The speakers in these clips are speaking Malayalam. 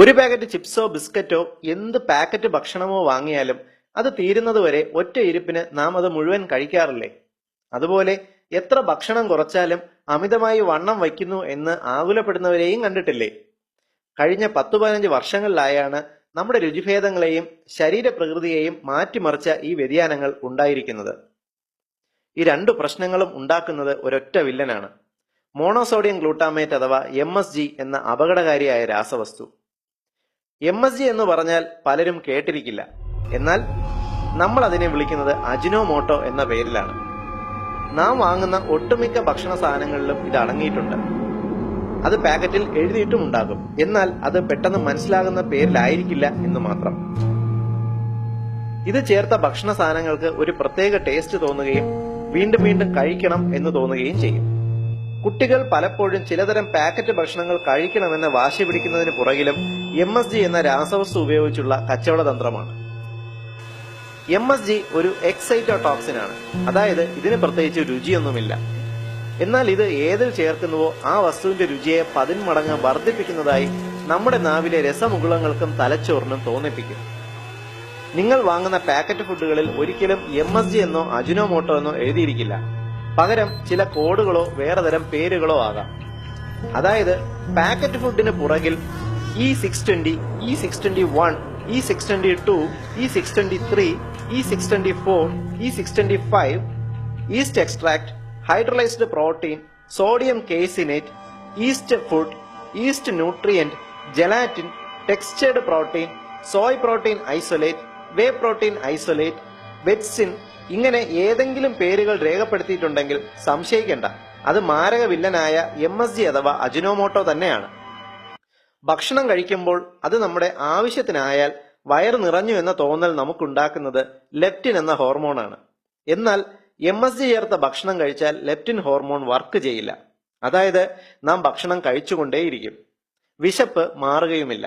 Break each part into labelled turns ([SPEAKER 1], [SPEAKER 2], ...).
[SPEAKER 1] ഒരു പാക്കറ്റ് ചിപ്സോ ബിസ്ക്കറ്റോ എന്ത് പാക്കറ്റ് ഭക്ഷണമോ വാങ്ങിയാലും അത് തീരുന്നതുവരെ ഒറ്റ ഇരിപ്പിന് നാം അത് മുഴുവൻ കഴിക്കാറില്ലേ? അതുപോലെ എത്ര ഭക്ഷണം കുറച്ചാലും അമിതമായി വണ്ണം വയ്ക്കുന്നു എന്ന് ആകുലപ്പെടുന്നവരെയും കണ്ടിട്ടില്ലേ? കഴിഞ്ഞ 10-15 വർഷങ്ങളിലായാണ് നമ്മുടെ രുചിഭേദങ്ങളെയും ശരീരപ്രകൃതിയെയും മാറ്റിമറിച്ച ഈ വ്യതിയാനങ്ങൾ ഉണ്ടായിരിക്കുന്നത്. ഈ രണ്ടു പ്രശ്നങ്ങളും ഉണ്ടാക്കുന്നത് ഒരൊറ്റ വില്ലനാണ്: മോണോസോഡിയം ഗ്ലൂട്ടാമേറ്റ് അഥവാ MSG എന്ന അപകടകാരിയായ രാസവസ്തു. MSG എന്ന് പറഞ്ഞാൽ പലരും കേട്ടിരിക്കില്ല. എന്നാൽ നമ്മൾ അതിനെ വിളിക്കുന്നത് അജിനോമോട്ടോ എന്ന പേരിലാണ്. നാം വാങ്ങുന്ന ഒട്ടുമിക്ക ഭക്ഷണ സാധനങ്ങളിലും ഇത് അടങ്ങിയിട്ടുണ്ട്. അത് പാക്കറ്റിൽ എഴുതിയിട്ടുമുണ്ടാകും. എന്നാൽ അത് പെട്ടെന്ന് മനസ്സിലാകുന്ന പേരിലായിരിക്കില്ല എന്ന് മാത്രം. ഇത് ചേർത്ത ഭക്ഷണ സാധനങ്ങൾക്ക് ഒരു പ്രത്യേക ടേസ്റ്റ് തോന്നുകയും വീണ്ടും വീണ്ടും കഴിക്കണം എന്ന് തോന്നുകയും ചെയ്യും. കുട്ടികൾ പലപ്പോഴും ചിലതരം പാക്കറ്റ് ഭക്ഷണങ്ങൾ കഴിക്കണമെന്ന് വാശി പിടിക്കുന്നതിന് പുറകിലും MSG എന്ന രാസവസ്തു ഉപയോഗിച്ചുള്ള കച്ചവട തന്ത്രമാണ്. MSG ഒരു എക്സൈറ്റോടോക്സിൻ ആണ്. അതായത് ഇതിന് പ്രത്യേകിച്ച് രുചിയൊന്നുമില്ല. എന്നാൽ ഇത് ഏതിൽ ചേർക്കുന്നുവോ ആ വസ്തുവിന്റെ രുചിയെ 10 മടങ്ങ് വർദ്ധിപ്പിക്കുന്നതായി നമ്മുടെ നാവിലെ രസമുകുളങ്ങൾക്കും തലച്ചോറിനും തോന്നിപ്പിക്കും. നിങ്ങൾ വാങ്ങുന്ന പാക്കറ്റ് ഫുഡുകളിൽ ഒരിക്കലും MSG എന്നോ അജിനോമോട്ടോ എന്നോ എഴുതിയിരിക്കില്ല. പകരം ചില കോഡുകളോ വേറെ തരം പേരുകളോ ആകാം. അതായത് പാക്കറ്റ് ഫുഡിന് പുറകിൽ E620, E621, E622, E623, E624, E625, yeast extract, hydrolyzed protein, sodium caseinate, yeast food, yeast nutrient, gelatin, textured protein, soy protein isolate, whey protein isolate, vetsin ഇങ്ങനെ ഏതെങ്കിലും പേരുകൾ രേഖപ്പെടുത്തിയിട്ടുണ്ടെങ്കിൽ സംശയിക്കേണ്ട, അത് മാരക വില്ലനായ MSG അഥവാ അജിനോമോട്ടോ തന്നെയാണ്. ഭക്ഷണം കഴിക്കുമ്പോൾ അത് നമ്മുടെ ആവശ്യത്തിനായാൽ വയറ് നിറഞ്ഞു എന്ന തോന്നൽ നമുക്കുണ്ടാക്കുന്നത് ലെപ്റ്റിൻ എന്ന ഹോർമോണാണ്. എന്നാൽ MSG ചേർത്ത ഭക്ഷണം കഴിച്ചാൽ ലെപ്റ്റിൻ ഹോർമോൺ വർക്ക് ചെയ്യില്ല. അതായത് നാം ഭക്ഷണം കഴിച്ചുകൊണ്ടേയിരിക്കും, വിശപ്പ് മാറുകയുമില്ല.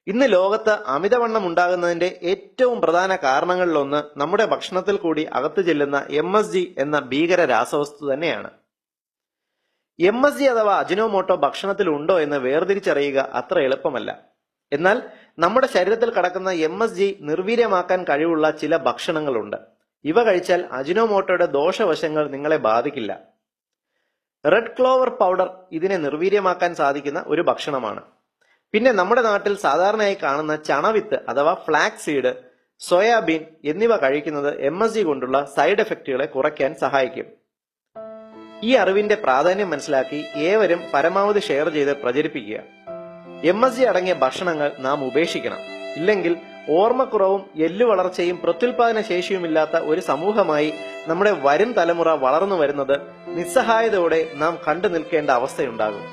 [SPEAKER 1] ഇന്ന് ലോകത്ത് അമിതവണ്ണം ഉണ്ടാകുന്നതിന്റെ ഏറ്റവും പ്രധാന കാരണങ്ങളിലൊന്ന് നമ്മുടെ ഭക്ഷണത്തിൽ കൂടി അകത്തു ചെല്ലുന്ന MSG എന്ന ഭീകര രാസവസ്തു തന്നെയാണ്. MSG അഥവാ അജിനോമോട്ടോ ഭക്ഷണത്തിൽ ഉണ്ടോ എന്ന് വേർതിരിച്ചറിയുക അത്ര എളുപ്പമല്ല. എന്നാൽ നമ്മുടെ ശരീരത്തിൽ കടക്കുന്ന MSG നിർവീര്യമാക്കാൻ കഴിവുള്ള ചില ഭക്ഷണങ്ങളുണ്ട്. ഇവ കഴിച്ചാൽ അജിനോമോട്ടോയുടെ ദോഷവശങ്ങൾ നിങ്ങളെ ബാധിക്കില്ല. റെഡ് ക്ലോവർ പൗഡർ ഇതിനെ നിർവീര്യമാക്കാൻ സാധിക്കുന്ന ഒരു ഭക്ഷണമാണ്. പിന്നെ നമ്മുടെ നാട്ടിൽ സാധാരണയായി കാണുന്ന ചണവിത്ത് അഥവാ ഫ്ലാക്സ് സീഡ്, സോയാബീൻ എന്നിവ കഴിക്കുന്നത് MSG കൊണ്ടുള്ള സൈഡ് എഫക്റ്റുകളെ കുറയ്ക്കാൻ സഹായിക്കും. ഈ അറിവിന്റെ പ്രാധാന്യം മനസ്സിലാക്കി ഏവരും പരമാവധി ഷെയർ ചെയ്ത് പ്രചരിപ്പിക്കുക. MSG അടങ്ങിയ ഭക്ഷണങ്ങൾ നാം ഉപേക്ഷിക്കണം. ഇല്ലെങ്കിൽ ഓർമ്മക്കുറവും എല്ലു വളർച്ചയും പ്രത്യുൽപാദന ശേഷിയുമില്ലാത്ത ഒരു സമൂഹമായി നമ്മുടെ വരും തലമുറ വളർന്നു വരുന്നത് നിസ്സഹായതയോടെ നാം കണ്ടു നിൽക്കേണ്ട അവസ്ഥയുണ്ടാകും.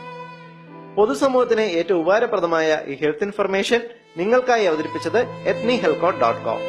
[SPEAKER 1] പൊതുസമൂഹത്തിന് ഏറ്റവും ഉപകാരപ്രദമായ ഈ ഹെൽത്ത് ഇൻഫർമേഷൻ നിങ്ങൾക്കായി അവതരിപ്പിച്ചത് ethnihealthcode.com.